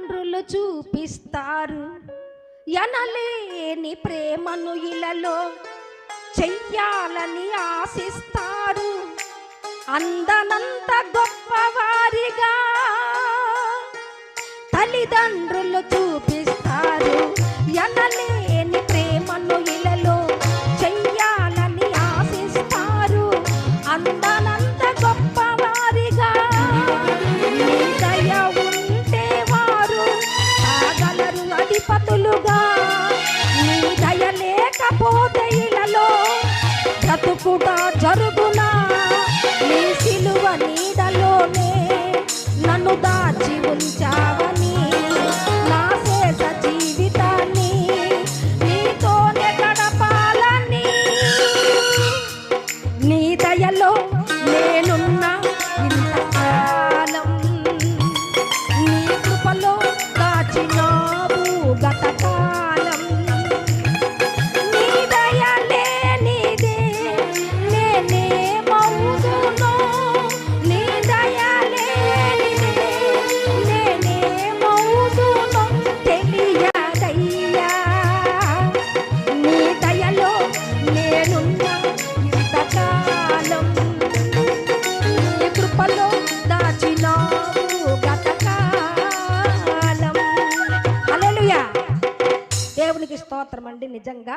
తల్లిదండ్రులు చూపిస్తారు ఎనలేని ప్రేమను ఇలలో చెయ్యాలని ఆశిస్తారు. అందనంత గొప్పవారిగా తల్లిదండ్రులు చూపిస్తారు ఎనలేని ప్రేమను ఇలలో చెయ్యాలని ఆశిస్తారు. అందనంత గొప్పవారిగా నీ దయ ఉంటే వారు కాగలరు అధిపతులుగా. నీ దయ లేకపోతే ఇలలో బ్రతుకుట జరుగునా. నీ సిలువ నీడలోనే నన్ను దాచి ఉంచావని నా శేష జీవితాన్ని నీతోనే గడపాలని. నీ దయలో నేనున్నా ఇంతకాలం, నీ కృపలో దాచినావు గతకాలం. నీ దయ లేనిదే నేనేమవుదునో, నీ దయ లేనిదే నేనేమవుదునో తెలియదయ్యా. నీ దయలో నేనున్నా ఇంతకాలం, నీ కృపలో దాచినావు గతకాలం. హల్లెలూయా. దేవునికి స్తోత్రం అండి. నిజంగా